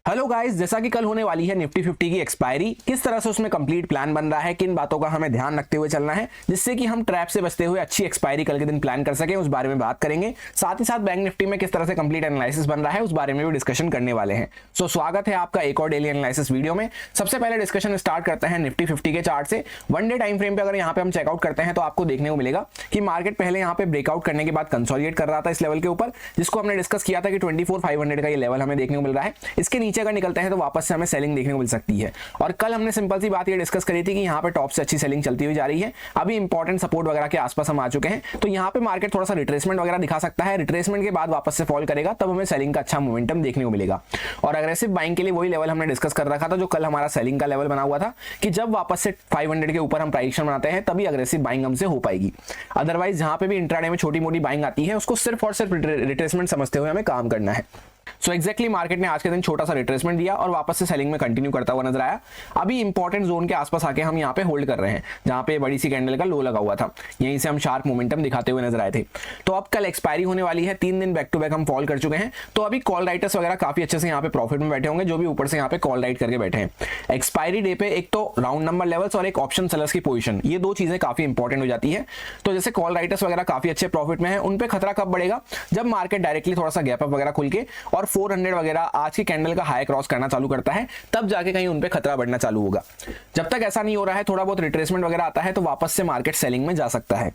Hello guys, जैसा कि कल होने वाली है निफ्टी 50 की एक्सपायरी, किस तरह से उसमें कंप्लीट प्लान बन रहा है, किन बातों का हमें ध्यान रखते हुए चलना है जिससे कि हम ट्रैप से बचते हुए अच्छी एक्सपायरी कल के दिन प्लान कर सकें, उस बारे में बात करेंगे। साथ ही साथ बैंक निफ्टी में किस तरह से कंप्लीट एनालिसिस बन रहा है उस बारे में भी डिस्कशन करने वाले हैं। सो स्वागत है आपका एक और डेली एनालिसिस वीडियो में। सबसे पहले डिस्कशन स्टार्ट करते हैं निफ्टी 50 के चार्ट से। वन डे टाइम फ्रेम पे अगर यहाँ पे हम चेकआउट करते हैं तो आपको देखने को मिलेगा कि मार्केट पहले यहाँ पे ब्रेकआउट करने के बाद कंसोलिडेट कर रहा था इस लेवल के ऊपर, जिसको हमने डिस्कस किया था कि 24,500 का ये लेवल हमें देखने को मिल रहा है। इसके नीचे अगर निकलते हैं तो वापस से हमें सेलिंग देखने को मिल सकती है। और कल हमने सिंपल सी बात ये डिस्कस करी थी कि यहाँ पे टॉप से अच्छी सेलिंग चलती हुई जा रही है। अभी इंपॉर्टेंट सपोर्ट वगैरह के आसपास हम आ चुके हैं, तो यहाँ पे मार्केट थोड़ा सा रिट्रेसमेंट वगैरह दिखा सकता है। रिट्रेसमेंट के बाद वापस से फॉल करेगा, तब हमें सेलिंग का अच्छा मोमेंटम देखने को मिलेगा। और अग्रेसिव बाइंग के लिए वही लेवल हमने डिस्कस कर रखा था जो कल हमारा सेलिंग का लेवल बना हुआ था कि जब वापस से 500 के ऊपर हम प्राइडिक्शन बनाते हैं तभी अग्रेसिव बाइंग हमसे हो पाएगी। अदरवाइज जहां पे भी इंट्राडे में छोटी मोटी बाइंग आती है उसको सिर्फ और सिर्फ रिट्रेसमेंट समझते हुए हमें काम करना है। सो एक्जैक्टली मार्केट ने आज के दिन छोटा सा रिट्रेसमेंट दिया और वापस से सेलिंग में कंटिन्यू करता हुआ नजर आया। अभी इंपॉर्टेंट जोन के आसपास आके हम यहाँ पे होल्ड कर रहे हैं जहां पे बड़ी सी कैंडल का लो लगा हुआ था, यहीं से हम शार्प मोमेंटम दिखाते हुए नजर आए थे। तो अब कल एक्सपायरी होने वाली है, 3 दिन बैक टू बैक हम फॉल कर चुके हैं। तो अभी कॉल राइटर्स वगैरह काफी अच्छे से यहाँ पे प्रॉफिट में बैठे होंगे जो भी ऊपर से यहाँ पे कॉल राइट करके बैठे हैं। एक्सपायरी डे पे एक तो राउंड नंबर लेवल्स और एक ऑप्शन सेलर्स की पोजीशन, ये दो चीजें काफी इंपॉर्टेंट हो जाती है। तो जैसे कॉल राइटर्स वगैरह काफी अच्छे प्रॉफिट में है, उन पे खतरा कब बढ़ेगा जब मार्केट डायरेक्टली थोड़ा सा गैप अप वगैरह खुल के और 400 वगैरह आज की कैंडल का हाई क्रॉस करना चालू करता है, तब जाके कहीं उन पे खतरा बढ़ना चालू होगा। जब तक ऐसा नहीं हो रहा है, थोड़ा बहुत रिट्रेसमेंट वगैरह आता है, तो वापस से मार्केट सेलिंग में जा सकता है।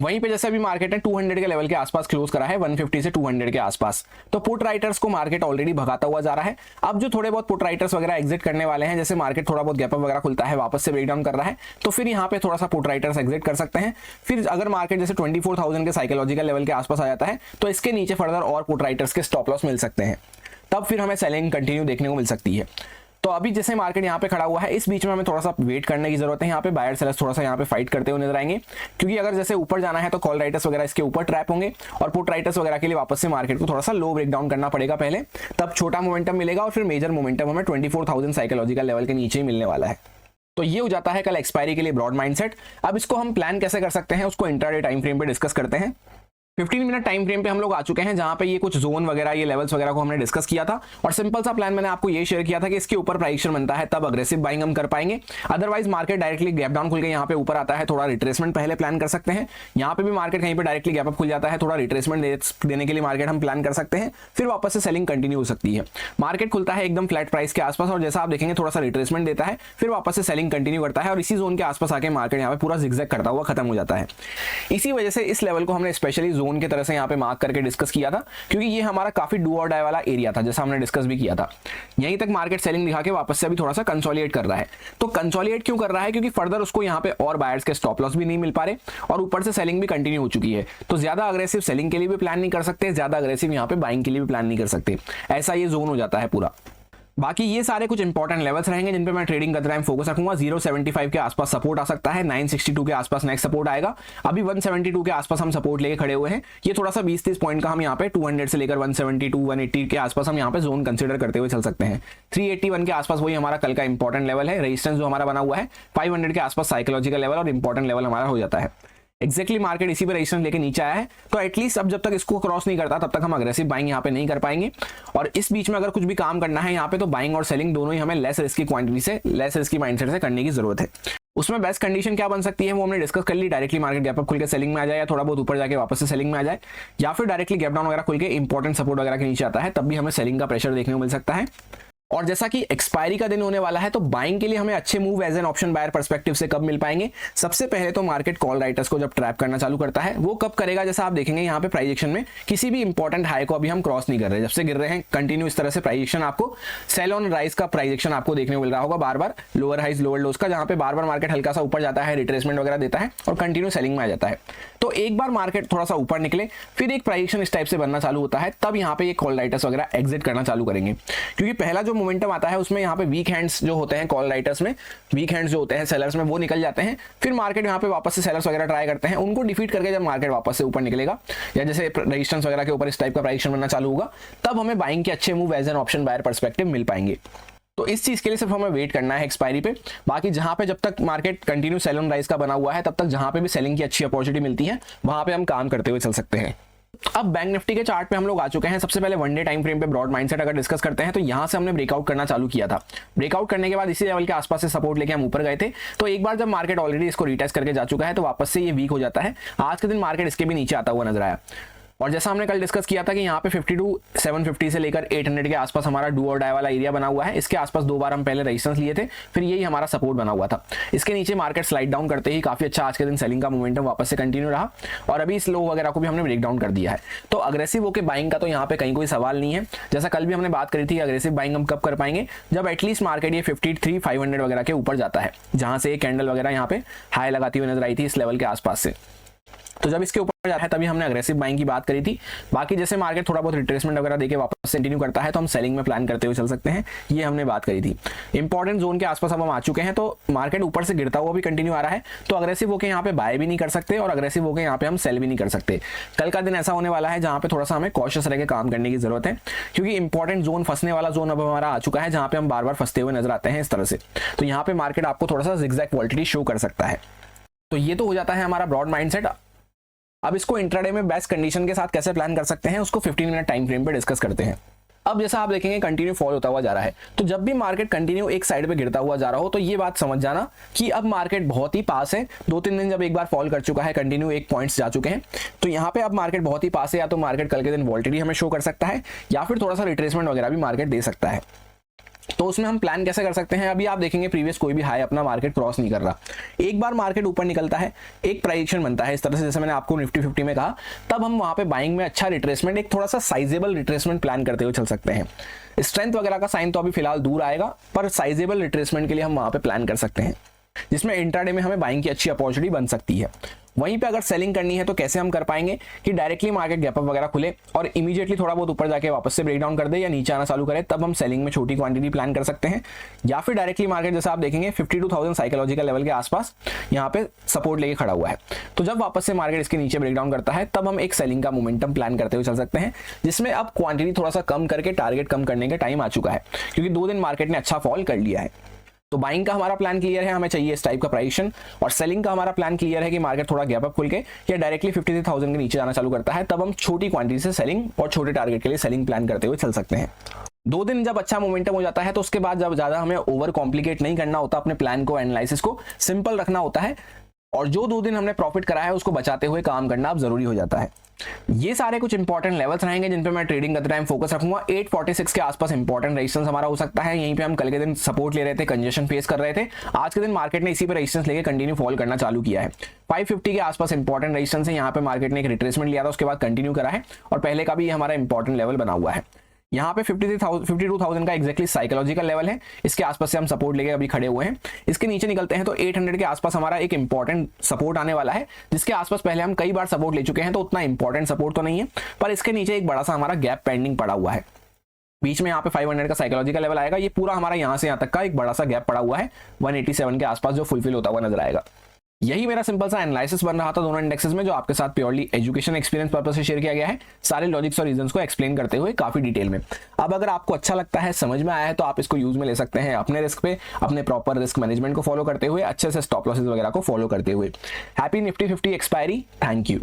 वहीं पे जैसे अभी मार्केट ने 200 के लेवल के आसपास क्लोज करा है, 150 से 200 के आसपास, तो पुट राइटर्स को मार्केट ऑलरेडी भगाता हुआ जा रहा है। अब जो थोड़े बहुत पुट राइटर्स वगैरह एग्जिट करने वाले हैं, जैसे मार्केट थोड़ा बहुत गैप अप वगैरह खुलता है, वापस से ब्रेकडाउन कर रहा है, तो फिर यहाँ पे थोड़ा सा पुट राइटर्स एग्जिट कर सकते हैं। फिर अगर मार्केट जैसे 24,000 के साइकोलॉजिकल लेवल के आसपास आ जाता है तो इसके नीचे फर्दर और पुट राइटर्स के स्टॉप लॉस मिल सकते हैं, तब फिर हमें सेलिंग कंटिन्यू देखने को मिल सकती है। तो अभी जैसे मार्केट यहाँ पे खड़ा हुआ है, इस बीच में हमें थोड़ा सा वेट करने की जरूरत है। यहाँ पे बायर सेलर्स थोड़ा सा यहाँ पे फाइट करते हुए नजर आएंगे, क्योंकि अगर जैसे ऊपर जाना है तो कॉल राइटर्स वगैरह इसके ऊपर ट्रैप होंगे और पुट राइटर्स वगैरह के लिए वापस से मार्केट को थोड़ा सा लो ब्रेकडाउन करना पड़ेगा पहले, तब छोटा मोमेंटम मिलेगा और फिर मेजर मोमेंटम हमें 24,000 साइकोलॉजिकल लेवल के नीचे ही मिलने वाला है। तो ये हो जाता है कल एक्सपायरी के लिए ब्रॉड माइंडसेट। अब इसको हम प्लान कैसे कर सकते हैं उसको इंट्राडे टाइम फ्रेम पे डिस्कस करते हैं। 15 मिनट टाइम फ्रेम पे हम लोग आ चुके हैं, जहां पे ये कुछ जोन वगैरह ये लेवल्स वगैरह को हमने डिस्कस किया था और सिंपल सा प्लान मैंने आपको ये शेयर किया था कि इसके ऊपर प्राइडिक्शन बनता है तब अग्रेसिव बाइंग हम कर पाएंगे। Otherwise market directly gap down खुल के यहाँ पे ऊपर आता है, थोड़ा रिट्रेसमेंट पहले प्लान कर सकते हैं। यहाँ पे भी मार्केट कहीं पे डायरेक्टली गैप अप खुल जाता है, थोड़ा रिट्रेसमेंट देने के लिए मार्केट हम प्लान कर सकते हैं, फिर वापस से सेलिंग कंटिन्यू हो सकती है। मार्केट खुलता है एकदम फ्लैट प्राइस के आसपास और जैसा आप देखेंगे थोड़ा सा रिट्रेसमेंट देता है, फिर वापस से सेलिंग कंटिन्यू करता है और इसी जोन के आसपास आके मार्केट यहाँ पे पूरा जिगजैग करता हुआ खत्म हो जाता है। इसी वजह से इस लेवल को हमने स्पेशली जोन की तरह से यहाँ पे मार्क करके डिस्कस किया था, क्योंकि ये हमारा काफी डू और डाई वाला एरिया था, जैसा हमने डिस्कस भी किया था। यहीं तक मार्केट सेलिंग दिखा के वापस से अभी थोड़ा सा कंसोलिडेट कर रहा है। तो कंसोलिडेट क्यों कर रहा है? क्योंकि फर्दर उसको यहाँ पे और बायर्स के स्टॉप लॉस भी नहीं मिल पा रहे और ऊपर से सेलिंग भी कंटिन्यू हो चुकी है। तो ज्यादा अग्रेसिव सेलिंग के लिए भी प्लान नहीं कर सकते, ज्यादा अग्रेसिव यहाँ पे बाइंग के लिए भी प्लान नहीं कर सकते, ऐसा ये जोन हो जाता है पूरा। बाकी ये सारे कुछ इंपॉर्टेंट लेवल्स रहेंगे जिन पे मैं ट्रेडिंग करते टाइम फोकस रखूंगा। 0.75 के आसपास सपोर्ट आ सकता है, 962 के आसपास नेक्स्ट सपोर्ट आएगा। अभी 172 के आसपास हम सपोर्ट लेके खड़े हुए हैं। ये थोड़ा सा 20-30 पॉइंट का हम यहाँ पे 200 से लेकर 172 180 के आसपास हम यहाँ पे जोन कंसीडर करते हुए चल सकते हैं। 381 के आसपास वही हमारा कल का इंपॉर्टेंट लेवल है। रेजिस्टेंस जो हमारा बना हुआ है 500 के आसपास साइकोलॉजिकल लेवल और इंपॉर्टेंट लेवल हमारा हो जाता है। एक्जैक्टली मार्केट इसी पे रेजिस्टेंस लेके नीचे आया है, तो एटलीस्ट अब जब तक इसको क्रॉस नहीं करता तब तक हम अग्रेसिव बाइंग यहाँ पे नहीं कर पाएंगे। और इस बीच में अगर कुछ भी काम करना है यहाँ पे तो बाइंग और सेलिंग दोनों ही हमें लेस रिस्की क्वांटिटी से, लेस रिस्की माइंडसेट से करने की जरूरत है। उसमें बेस्ट कंडीशन क्या बन सकती है वो हमने डिस्कस कर ली। डायरेक्टली मार्केट गैप अप खुल के सेलिंग में आ जाए या थोड़ा बहुत ऊपर जाके वापस से सेलिंग में आ जाए, या फिर डायरेक्टली गैप डाउन वगैरह खुल के इंपॉर्टेंट सपोर्ट वगैरह के नीचे आता है, तब भी हमें सेलिंग का प्रेशर देखने को मिल सकता है। और जैसा कि एक्सपायरी का दिन होने वाला है, तो बाइंग के लिए हमें अच्छे move as an option buyer perspective से कब मिल पाएंगे? सबसे पहले तो मार्केट कॉल राइटर्स को जब ट्रैप करना चालू करता है, वो कब करेगा? जैसा आप देखेंगे यहाँ पे प्राइजेक्शन में किसी भी इंपॉर्टेंट हाई को अभी हम क्रॉस नहीं कर रहे, जब से गिर रहे हैं कंटिन्यू इस तरह से प्राइजेक्शन आपको सेल ऑन राइज का प्राइजेक्शन आपको देखने को मिल रहा होगा, बार बार लोअर हाइज लोअर लोस का, जहां पे बार बार मार्केट हल्का सा ऊपर जाता है, रिट्रेसमेंट वगैरह देता है और कंटिन्यू सेलिंग में आ जाता है। तो एक बार मार्केट थोड़ा सा ऊपर निकले, फिर एक प्राइजेक्शन इस टाइप से बनना चालू होता है, तब यहाँ पे ये कॉल राइटर्स वगैरह एग्जिट करना चालू करेंगे। क्योंकि पहला जो मोमेंटम आता है उसमें यहाँ पे वीक हैंड्स जो होते हैं कॉल राइटर्स में, वीक हैंड्स जो होते हैं सेलर्स में, वो निकल जाते हैं। फिर मार्केट यहाँ पे वापस से सेलर्स वगैरह ट्राई करते हैं, उनको डिफीट करके जब मार्केट वापस से ऊपर निकलेगा या जैसे रेजिस्टेंस वगैरह के ऊपर इस टाइप का प्राइजेक्शन बनना चालू होगा, तब हमें बाइंग के अच्छे move as an option buyer perspective मिल पाएंगे। तो इस चीज के लिए सिर्फ हमें वेट करना है एक्सपायरी पे। बाकी जहां पे जब तक market continue sell on rise का बना हुआ है, तब तक जहां पे भी सेलिंग की अच्छी अपॉर्चुनिटी मिलती है वहां पे हम काम करते हुए चल सकते हैं। अब बैंक निफ्टी के चार्ट पे हम लोग आ चुके हैं। सबसे पहले वन डे टाइम फ्रेम पे ब्रॉड माइंडसेट अगर डिस्कस करते हैं तो यहां से हमने ब्रेकआउट करना चालू किया था। ब्रेकआउट करने के बाद इसी लेवल के आसपास से सपोर्ट लेके हम ऊपर गए थे। तो एक बार जब मार्केट ऑलरेडी इसको रीटेस्ट करके जा चुका है तो वापस से ये वीक हो जाता है। आज के दिन मार्केट इसके भी नीचे आता हुआ नजर आया। और जैसा हमने कल डिस्कस किया था कि यहाँ पे 52 750 से लेकर 800 के आसपास हमारा डू और डाई वाला एरिया बना हुआ है। इसके आसपास दो बार हम पहले रेजिस्टेंस लिए थे, फिर यही हमारा सपोर्ट बना हुआ था। इसके नीचे मार्केट स्लाइड डाउन करते ही काफी अच्छा आज के दिन सेलिंग का मोमेंटम वापस से कंटिन्यू रहा और अभी इस लो वगैरह को भी हमने ब्रेक डाउन कर दिया है। तो अग्रेसिव होकर बाइंग का तो यहाँ पे कहीं कोई सवाल नहीं है। जैसा कल भी हमने बात करी थी, अग्रेसिव बाइंग हम कब कर पाएंगे, जब एटलीस्ट मार्केट ये 53 500 वगैरह के ऊपर जाता है, जहां से एक कैंडल वगैरह यहाँ पे हाई लगाती हुई नजर आई थी इस लेवल के आसपास से। तो जब इसके ऊपर जाता है तभी हमने अग्रेसिव बाइंग की बात करी थी। बाकी जैसे मार्केट थोड़ा बहुत रिट्रेसमेंट वगैरह देके वापस कंटिन्यू करता है तो हम सेलिंग में प्लान करते हुए चल सकते हैं, ये हमने बात करी थी। इंपॉर्टेंट जोन के आसपास अब हम आ चुके हैं। तो मार्केट ऊपर से गिरता हुआ भी कंटिन्यू आ रहा है, तो अग्रेसिव होकर यहाँ पे बाय भी नहीं कर सकते और अग्रेसिव होकर यहाँ पे हम सेल भी नहीं कर सकते। कल का दिन ऐसा होने वाला है जहाँ पे थोड़ा सा हमें कॉशियस रह के काम करने की जरूरत है, क्योंकि इंपॉर्टेंट जोन, फंसने वाला जोन अब हमारा आ चुका है जहाँ पे हम बार बार फंसते हुए नजर आते हैं इस तरह से। तो यहाँ पे मार्केट आपको थोड़ा सा zigzag वोलेटिलिटी शो कर सकता है। तो ये तो हो जाता है हमारा ब्रॉड माइंडसेट। अब इसको इंट्राडे में बेस्ट कंडीशन के साथ कैसे प्लान कर सकते हैं उसको 15 मिनट टाइम फ्रेम पे डिस्कस करते हैं। अब जैसा आप देखेंगे कंटिन्यू फॉल होता हुआ जा रहा है, तो जब भी मार्केट कंटिन्यू एक साइड पे गिरता हुआ जा रहा हो तो ये बात समझ जाना कि अब मार्केट बहुत ही पास है। 2-3 दिन जब एक बार फॉल कर चुका है, कंटिन्यू 1 पॉइंट्स जा चुके हैं, तो यहाँ पे अब मार्केट बहुत ही पास है। या तो मार्केट कल के दिन वोलेटिलिटी हमें शो कर सकता है या फिर थोड़ा सा रिट्रेसमेंट वगैरह भी मार्केट दे सकता है। तो उसमें हम प्लान कैसे कर सकते हैं, अभी आप देखेंगे प्रीवियस कोई भी हाई अपना मार्केट क्रॉस नहीं कर रहा। एक बार मार्केट ऊपर निकलता है, एक प्राइजेक्शन बनता है इस तरह से, जैसे मैंने आपको निफ्टी 50 में कहा, तब हम वहां पे बाइंग में अच्छा रिट्रेसमेंट, एक थोड़ा सा साइजेबल रिट्रेसमेंट प्लान करते हुए चल सकते हैं। स्ट्रेंथ वगैरह का साइन तो अभी फिलहाल दूर आएगा, पर साइजेबल रिट्रेसमेंट के लिए हम वहां पे प्लान कर सकते हैं, जिसमें इंट्राडे में हमें बाइंग की अच्छी अपॉर्चुनिटी बन सकती है। वहीं पे अगर सेलिंग करनी है तो कैसे हम कर पाएंगे कि डायरेक्टली मार्केट गैप अप वगैरह खुले और इमीडिएटली थोड़ा बहुत ऊपर जाके वापस से ब्रेकडाउन कर दे या नीचे आना चालू करे, तब हम सेलिंग में छोटी क्वांटिटी प्लान कर सकते हैं। या फिर डायरेक्टली मार्केट जैसा आप देखेंगे 52,000 साइकोलॉजिकल लेवल के आसपास यहाँ पे सपोर्ट लेके खड़ा हुआ है, तो जब वापस से मार्केट इसके नीचे ब्रेकडाउन करता है तब हम एक सेलिंग का मोमेंटम प्लान करते हुए चल सकते हैं, जिसमें अब क्वांटिटी थोड़ा सा कम करके टारगेट कम करने का टाइम आ चुका है, क्योंकि 2 दिन मार्केट ने अच्छा फॉल कर लिया है। तो बाइंग का हमारा प्लान क्लियर है, हमें चाहिए इस टाइप का प्राइजेक्शन, और सेलिंग का हमारा प्लान क्लियर है कि मार्केट थोड़ा गैप अप खुल के या डायरेक्टली 53,000 के नीचे जाना चालू करता है, तब हम छोटी क्वांटिटी से सेलिंग और छोटे टारगेट के लिए सेलिंग प्लान करते हुए चल सकते हैं। 2 दिन जब अच्छा मोमेंटम हो जाता है तो उसके बाद जब ज्यादा हमें ओवर कॉम्प्लिकेट नहीं करना होता, अपने प्लान को, एनालिसिस को सिंपल रखना होता है, और जो 2 दिन हमने प्रॉफिट करा है उसको बचाते हुए काम करना अब जरूरी हो जाता है। ये सारे कुछ इंपॉर्टेंट लेवल्स रहेंगे जिन पे मैं ट्रेडिंग करते टाइम फोकस रखूंगा। 846 के आसपास इंपॉर्टेंट रेजिस्टेंस हमारा हो सकता है, यहीं पे हम कल के दिन सपोर्ट ले रहे थे, कंजेशन फेस कर रहे थे। आज के दिन मार्केट ने इसी पे रेजिस्टेंस लेके कंटिन्यू फॉल करना चालू किया है। 550 के आसपास इंपॉर्टेंट रेजिस्टेंस है, यहाँ पे मार्केट ने एक रिट्रेसमेंट लिया था, उसके बाद कंटिन्यू करा है, और पहले का भी हमारा इंपॉर्टेंट लेवल बना हुआ है। यहाँ पे 52,000 का एग्जैक्टली साइकोलॉजिकल लेवल है, इसके आसपास से हम सपोर्ट लेके अभी खड़े हुए हैं। इसके नीचे निकलते हैं तो 800 के आसपास हमारा एक इंपॉर्टेंट सपोर्ट आने वाला है, जिसके आसपास पहले हम कई बार सपोर्ट ले चुके हैं, तो उतना इंपॉर्टेंट सपोर्ट तो नहीं है, पर इसके नीचे एक बड़ा सा हमारा गैप पेंडिंग पड़ा हुआ है। बीच में यहाँ पे 500 का साइकोलॉजिकल लेवल आएगा, ये पूरा हमारा यहाँ से यहाँ तक का एक बड़ा सा गैप पड़ा हुआ है 187 के आसपास, जो फुलफिल होता हुआ नजर आएगा। यही मेरा सिंपल सा एनालिसिस बन रहा था दोनों इंडेक्सेस में, जो आपके साथ प्योरली एजुकेशन एक्सपीरियंस पर्पस से शेयर किया गया है, सारे लॉजिक्स और रीजंस को एक्सप्लेन करते हुए काफी डिटेल में। अब अगर आपको अच्छा लगता है, समझ में आया है, तो आप इसको यूज में ले सकते हैं अपने रिस्क पे, अपने प्रॉपर रिस्क मैनेजमेंट को फॉलो करते हुए, अच्छे से स्टॉप लॉसेस वगैरह को फॉलो करते हुए। Happy Nifty 50 expiry, thank you.